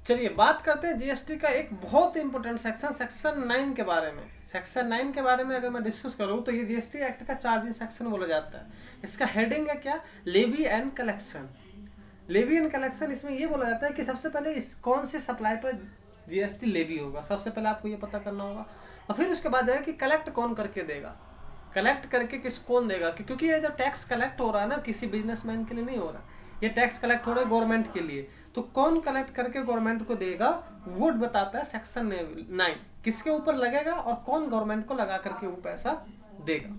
चलिए बात करते हैं जीएसटी का एक बहुत इंपॉर्टेंट सेक्शन, सेक्शन 9 के बारे में। सेक्शन 9 के बारे में अगर मैं डिस्कस करूं तो ये जीएसटी एक्ट का चार्जिंग सेक्शन बोला जाता है। इसका हेडिंग है क्या? Levy and collection. Levy and collection, इसमें ये बोला जाता है कि सबसे पहले इस कौन से सप्लाई पर जीएसटी लेवी होगा, सबसे पहले आपको ये पता करना होगा। और फिर उसके बाद है कि कलेक्ट कौन करके देगा, कलेक्ट करके कौन देगा, क्योंकि ये जो टैक्स कलेक्ट हो रहा है ना, किसी बिजनेसमैन के लिए नहीं हो रहा, ये टैक्स कलेक्ट हो रहा है गवर्नमेंट के लिए। तो कौन कलेक्ट करके गवर्नमेंट को देगा वो बताता है सेक्शन 9, किसके ऊपर लगेगा और कौन गवर्नमेंट को लगा करके वो पैसा देगा।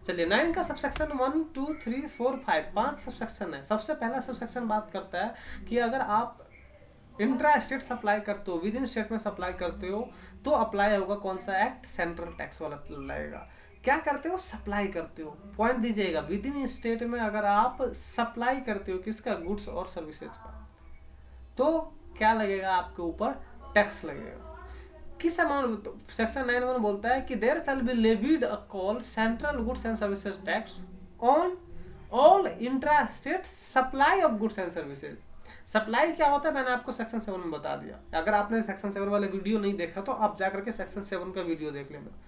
चलिए 9 का सबसेक्शन 1, 2, 3, 4, 5 5 सबसेक्शन है। सबसे पहला सबसेक्शन बात करता है कि अगर आप इंट्रा स्टेट सप्लाई करते हो, विद इन स्टेट में सप्लाई करते हो, तो अप्लाई होगा कौन सा एक्ट? सेंट्रल टैक्स वाला लगेगा। क्या करते हो? सप्लाई करते हो। पॉइंट दीजिएगा, विद इन स्टेट में अगर आप सप्लाई करते हो किसका? गुड्स और सर्विसेज का, तो क्या लगेगा आपके ऊपर? टैक्स लगेगा। किस अमाउंट? तो सेक्शन 9 बोलता है कि there shall be levied a call central goods and services tax on all intra state supply of goods and services. Supply क्या होता है मैंने आपको सेक्शन 7 में बता दिया। अगर आपने सेक्शन 7 वाले वीडियो नहीं देखा तो आप जाकर के सेक्शन 7 का वीडियो देख लेना।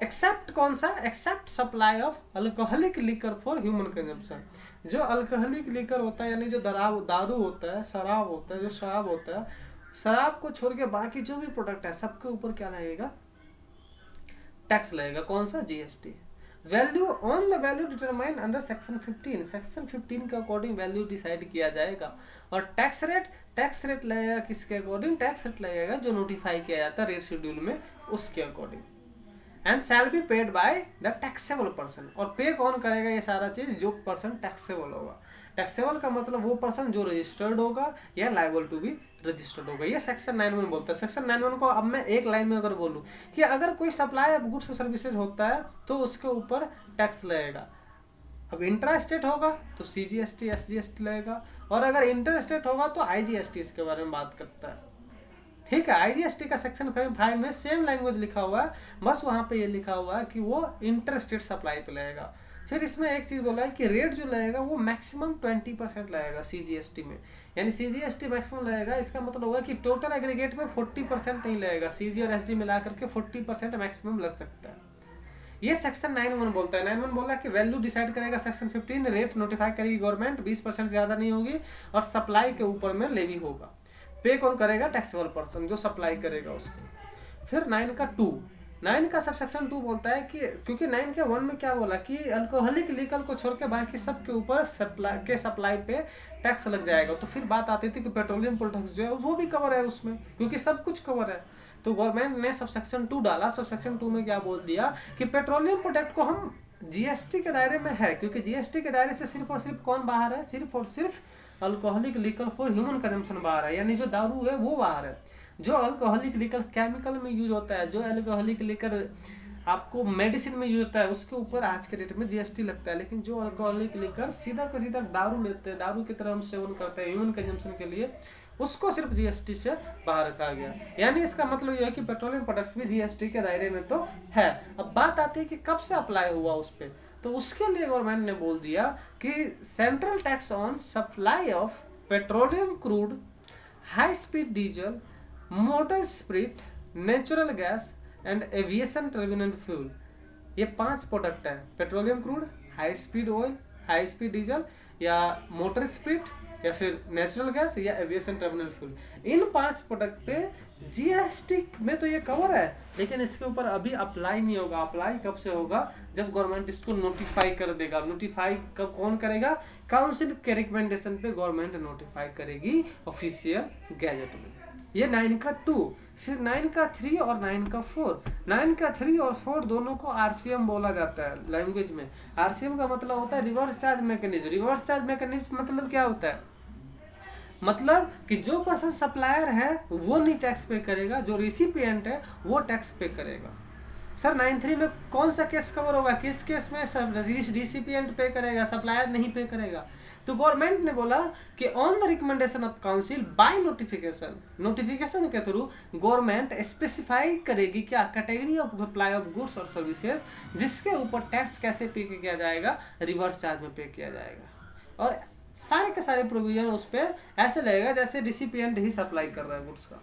एक्सेप्ट कौन सा? Except supply of alcoholic liquor for human consumption. जो अल्कोहलिक लिकर होता है यानी जो दारू होता है, शराब होता है, जो शराब होता है, शराब को छोड़ के बाकी जो भी प्रोडक्ट है सबके ऊपर क्या लगेगा? टैक्स लगेगा। कौन सा? GST. Value on the value determine under section 15। Section 15 के अकॉर्डिंग वैल्यू डिसाइड किया जाएगा। और टैक्स रेट लगेगा किसके अकॉर्डिंग? टैक्स रेट लगेगा जो नोटिफाई किया जाता है रेट शेड्यूल में, उसके according. And shall be paid by the taxable person. और पे कौन करेगा ये सारा चीज? जो पर्सन टैक्सेबल होगा। टैक्सेबल का मतलब वो पर्सन जो रजिस्टर्ड होगा या लायबल टू बी रजिस्टर्ड होगा। ये सेक्शन 9 बोलता है। सेक्शन 9 को अब मैं एक लाइन में अगर बोलूं कि अगर कोई सप्लाई ऑफ गुड्स और सर्विसेज होता है तो उसके ऊपर टैक्स लगेगा। अब इंट्रा स्टेट होगा तो सीजीएसटी एसजीएसटी लगेगा, और अगर इंटर स्टेट होगा तो आईजीएसटी इसके बारे में बात करता है। ठीक है, आईजीएसटी का सेक्शन 5 में सेम लैंग्वेज लिखा हुआ है, बस वहां पे ये लिखा हुआ है कि वो इंटर स्टेट सप्लाई पे लगेगा। फिर इसमें एक चीज बोला है कि रेट जो लगेगा वो मैक्सिमम 20% लगेगा सीजीएसटी में, यानी सीजीएसटी मैक्सिमम लगेगा। इसका मतलब होगा कि टोटल एग्रीगेट में 40% नहीं लगेगा, सीजी और एसजी मिला करके 40% मैक्सिमम लग सकता है। ये सेक्शन 9(1) बोलता है। 9(1) बोला कि वैल्यू डिसाइड करेगा सेक्शन 15, रेट नोटिफाई करेगी गवर्नमेंट, 20% ज्यादा नहीं होगी, और सप्लाई के ऊपर में लेवी होगा। पे कौन करेगा? टैक्सेबल पर्सन जो सप्लाई करेगा उसको। फिर 9 का 2, 9 का सबसेक्शन 2 बोलता है कि क्योंकि 9 के 1 में क्या बोला कि अल्कोहलिक लिकर को छोड़ के बाकी सब के ऊपर सप्लाई पे टैक्स लग जाएगा। तो फिर बात आती थी कि पेट्रोलियम प्रोडक्ट्स जो है वो भी कवर है उसमें, क्योंकि सब कुछ कवर है। तो गवर्नमेंट ने सबसेक्शन 2 डाला। सबसेक्शन 2 में क्या बोल दिया कि पेट्रोलियम प्रोडक्ट को हम जीएसटी के दायरे में है, क्योंकि जीएसटी के दायरे से सिर्फ और सिर्फ कौन बाहर है? सिर्फ और सिर्फ alcoholic liquor for human consumption बाहर है, यानी जो दारू है वो बाहर है। जो अल्कोहलिक लिकर केमिकल में यूज होता है, जो अल्कोहलिक लिकर आपको मेडिसिन में यूज होता है, उसके ऊपर आज के डेट में जीएसटी लगता है। लेकिन जो अल्कोहलिक लिकर सीधा को सीधा दारू लेते हैं, दारू की तरह हम सेवन करते हैं ह्यूमन कंजम्पशन के लिए, उसको सिर्फ जीएसटी से बाहर रखा गया। यानी इसका मतलब यह है कि पेट्रोलियम प्रोडक्ट्स भी जीएसटी के दायरे में तो है। अब बात आती है कि कब से अप्लाई हुआ उस पर, तो उसके लिए गवर्नमेंट ने बोल दिया कि central tax on supply of petroleum crude, high speed diesel, motor spirit, natural gas and aviation turbulent fuel. ये 5 प्रोडक्ट है, petroleum crude, high speed oil, high speed diesel, या मोटर स्पिरिट, या फिर नेचुरल गैस, या aviation turbulent fuel. इन 5 product पे GST में तो ये कवर है, लेकिन इसके ऊपर अभी अप्लाई नहीं होगा। अप्लाई कब से होगा? जब गवर्नमेंट इसको नोटिफाई कर देगा। नोटिफाई कब कौन करेगा? काउंसिल के रिकमेंडेशन पे गवर्नमेंट नोटिफाई करेगी ऑफिशियल गैजेट में। ये 9 का 2। फिर 9 का 3 और 9 का 4। 9 का 3 और 4 दोनों को आरसीएम बोला जाता है लैंग्वेज में। आरसीएम का मतलब होता है reverse charge mechanism. Reverse charge mechanism मतलब क्या होता है? मतलब कि जो पर्सन सप्लायर है वो नहीं टैक्स पे करेगा, जो रिसिपिएंट है वो टैक्स पे करेगा। सर 9(3) में कौन सा केस कवर होगा? किस केस में रिसिपिएंट पे करेगा, सप्लायर नहीं पे करेगा? तो गवर्नमेंट ने बोला कि on the recommendation of council by notification, notification के थ्रू गवर्नमेंट स्पेसिफाई करेगी क्या? Category of supply of goods और सर्विसेज जिसके ऊपर टैक्स कैसे पे किया जाएगा? रिवर्स चार्ज में पे किया जाएगा। और सारे के सारे प्रोविजन उस पर ऐसे लगेगा जैसे रिसिपिएंट ही सप्लाई कर रहा है गुड्स का।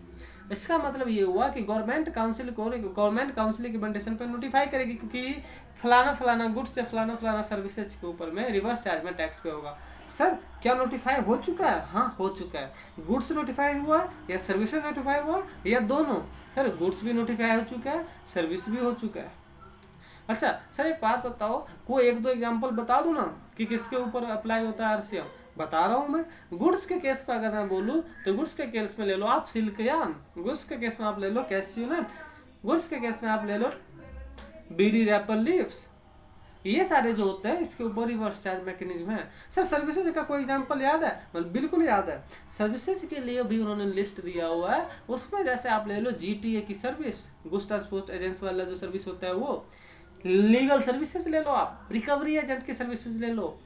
इसका मतलब ये हुआ कि गवर्नमेंट काउंसिल को गवर्नमेंट काउंसिल रिकमेंडेशन पे नोटिफाई करेगी, क्योंकि फलाना फलाना गुड्स या फलाना फलाना सर्विसेज के ऊपर में रिवर्स चार्ज में टैक्स पे होगा। सर क्या नोटिफाई हो चुका है? हाँ हो चुका है। गुड्स नोटिफाई हुआ या सर्विसेज नोटिफाई हुआ या दोनों? सर गुड्स भी नोटिफाई हो चुका है, सर्विस भी हो चुका है। अच्छा सर एक बात बताओ, कोई एक दो एग्जांपल बता दो ना कि किसके ऊपर अप्लाई होता है आरसीएम। बता रहा हूँ मैं। गुड्स के केस पर अगर मैं बोलूँ तो गुड्स के केस में ले लो आप सिल्क यार्न, गुड्स के केस में आप ले लो कैश्यू नट्स, गुड्स के केस में आप ले लो बीड़ी रैपर लीव्स, ये सारे जो होते हैं इसके ऊपर रिवर्स चार्ज मैकेनिज्म है। सर सर्विसेज का कोई एग्जांपल याद है? मतलब बिल्कुल याद है। सर्विसेज के लिए भी उन्होंने लिस्ट दिया हुआ है, उसमें जैसे आप ले लो जीटीए की सर्विस, गुड्स ट्रांसपोर्ट एजेंसी वाला जो सर्विस होता है वो, लीगल सर्विसेज ले लो आप, रिकवरी एजेंट की सर्विसेज ले लो,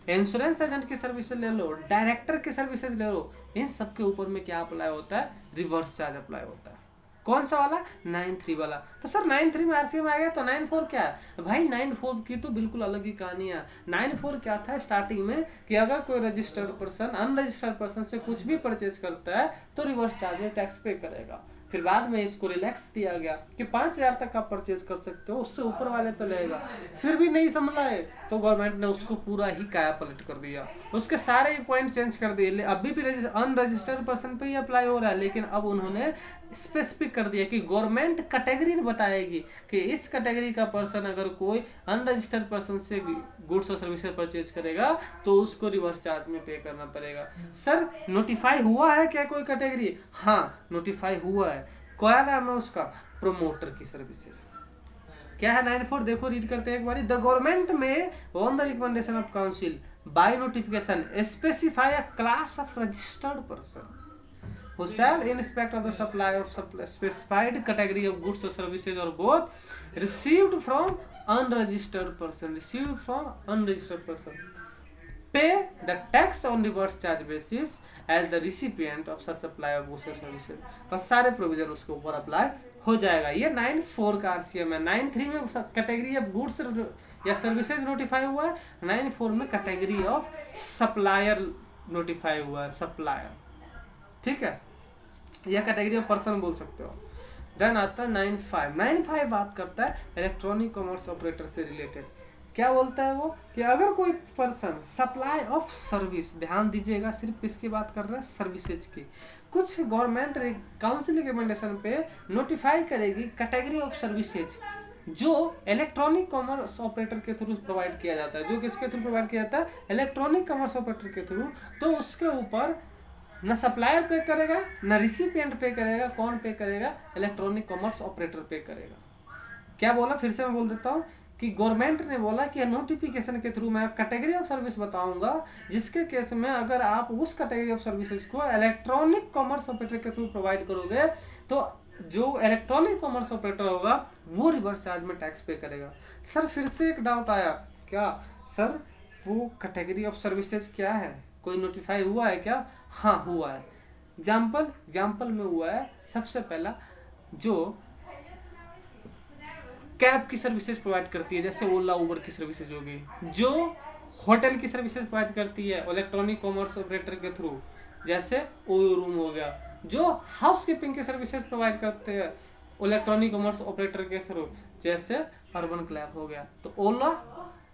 इंश्योरेंस एजेंट की सर्विसेज ले लो, डायरेक्टर की सर्विसेज ले लो, इन सब के ऊपर में क्या अप्लाई होता है? रिवर्स चार्ज अप्लाई होता है। कौन सा वाला? 9(3) वाला। तो सर 9(3) में आरसीएम आ गया तो 9(4) क्या है? भाई 9(4) की तो बिल्कुल अलग ही कहानी है। 9(4) क्या था स्टार्टिंग में कि अगर कोई रजिस्टर्ड पर्सन अनरजिस्टर्ड पर्सन से कुछ भी परचेज करता है तो रिवर्स चार्ज में टैक्स पे करेगा। फिर बाद में इसको रिलैक्स दिया गया कि 5,000 तक आप परचेज कर सकते हो, उससे ऊपर वाले पे लगेगा। फिर भी नहीं संभला है तो गवर्नमेंट ने उसको पूरा ही काया पलट कर दिया, उसके सारे पॉइंट चेंज कर दिए। अभी भी अनरजिस्टर्ड पर्सन पे ही अप्लाई हो रहा है, लेकिन अब उन्होंने स्पेसिफिक कर दिया कि गवर्नमेंट कैटेगरी बताएगी कि इस कैटेगरी का पर्सन अगर कोई अनरजिस्टर्ड पर्सन से गुड्स और सर्विसेज परचेज करेगा तो उसको रिवर्स चार्ज में पे करना पड़ेगा। सर नोटिफाई हुआ है क्या कोई कैटेगरी? हाँ नोटिफाई हुआ है। क्या नाम है उसका? प्रमोटर की सर्विसेज। क्या है 9(4) देखो रीड करते हैं एक बारी। द गवर्नमेंट में on the recommendation of council by notification specify a class of registered person who shall inspect of the supply of specified category of goods or services or both received from unregistered person pay the tax on reverse charge basis as the recipient of such supply of goods or services। और सारे provision उसके ऊपर apply हो जाएगा। ये 9(4) का RCM है। 9(3) में कैटेगरी ऑफ गुड्स या सर्विसेज नोटिफाई हुआ है, 9(4) में कैटेगरी ऑफ सप्लायर नोटिफाई हुआ है, सप्लायर। ठीक है, यह कैटेगरी ऑफ पर्सन बोल सकते हो। देन आता है 9(5). 9(5) बात करता है इलेक्ट्रॉनिक कॉमर्स ऑपरेटर से रिलेटेड। क्या बोलता है वो कि अगर कोई पर्सन सप्लाई ऑफ सर्विस, ध्यान दीजिएगा सिर्फ किसकी बात कर रहा है? सर्विसेज की। कुछ गवर्नमेंट काउंसिल रिकमेंडेशन पे नोटिफाई करेगी कैटेगरी ऑफ सर्विसेज जो इलेक्ट्रॉनिक कॉमर्स ऑपरेटर के थ्रू प्रोवाइड किया जाता है। जो किसके थ्रू प्रोवाइड किया जाता है? इलेक्ट्रॉनिक कॉमर्स ऑपरेटर के थ्रू। तो उसके ऊपर न सप्लायर पे करेगा न रिसिपिएंट पे करेगा। कौन पे करेगा? इलेक्ट्रॉनिक कॉमर्स ऑपरेटर पे करेगा। क्या बोला? फिर से मैं बोल देता हूँ कि गवर्नमेंट ने बोला कि नोटिफिकेशन के थ्रू मैं कैटेगरी ऑफ सर्विस बताऊंगा जिसके केस में अगर आप उस कैटेगरी ऑफ सर्विसेज को इलेक्ट्रॉनिक कॉमर्स ऑपरेटर के थ्रू प्रोवाइड करोगे तो जो इलेक्ट्रॉनिक कॉमर्स ऑपरेटर होगा वो रिवर्स चार्ज में टैक्स पे करेगा। सर फिर से एक डाउट आया, क्या सर वो कैटेगरी ऑफ सर्विसेज क्या है? कोई नोटिफाई हुआ है क्या? हाँ हुआ है। एग्जाम्पल में हुआ है सबसे पहला जो कैब की सर्विसेज प्रोवाइड करती है, जैसे ओला उबर की सर्विसेज हो गई, जो होटल की सर्विसेज प्रोवाइड करती है इलेक्ट्रॉनिक कॉमर्स ऑपरेटर के थ्रू, जैसे ओयो रूम हो गया, जो हाउस कीपिंग की सर्विसेज प्रोवाइड करते हैं इलेक्ट्रॉनिक कॉमर्स ऑपरेटर के थ्रू, जैसे अर्बन क्लैब हो गया। तो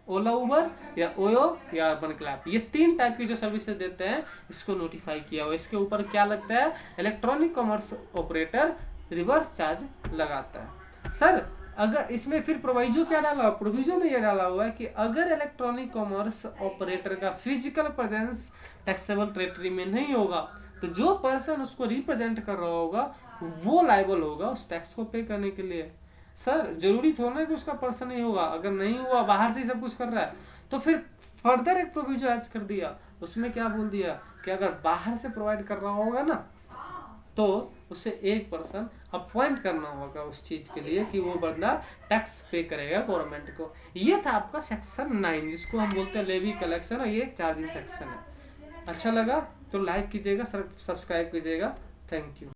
ओला उबर या ओयो या अर्बन क्लैब, ये 3 टाइप की जो सर्विसेज देते हैं इसको नोटिफाई किया हुआ। इसके ऊपर क्या लगता है? Electronic commerce operator reverse charge लगाता है। सर अगर इसमें फिर प्रोविजो क्या डाला हुआ? प्रोविजो में ये डाला हुआ है कि अगर इलेक्ट्रॉनिक कॉमर्स ऑपरेटर का फिजिकल प्रेजेंस टैक्सेबल टेरिटरी में नहीं होगा तो जो पर्सन उसको रिप्रेजेंट कर रहा होगा वो लायबल होगा उस टैक्स को पे करने के लिए। सर जरूरी थोड़ा ना कि उसका पर्सन ही होगा, अगर नहीं हुआ बाहर से ही सब कुछ कर रहा है तो फिर फर्दर एक प्रोविजन ऐड कर दिया। उसमें क्या बोल दिया कि अगर बाहर से प्रोवाइड कर रहा होगा ना तो उसे एक पर्सन अपॉइंट करना होगा उस चीज के लिए कि वो बंदा टैक्स पे करेगा गवर्नमेंट को। ये था आपका सेक्शन 9 जिसको हम बोलते हैं लेवी कलेक्शन, और ये एक चार्जिंग सेक्शन है। अच्छा लगा तो लाइक कीजिएगा, सब्सक्राइब कीजिएगा। Thank you.